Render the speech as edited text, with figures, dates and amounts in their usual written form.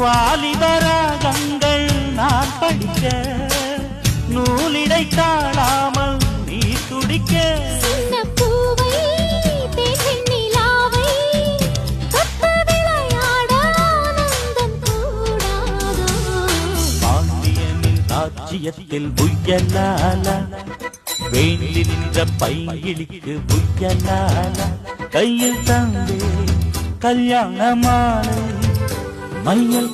வாலிபராகங்கள் நான் படிக்க நூலிடை தாழாமல் நீ துடிக்க பாண்டியனின் ராஜ்யத்தில் புயலால வேண்டி நின்ற பையிலிக்கு புயலால கையில் தந்தே கல்யாண மாலை மையல்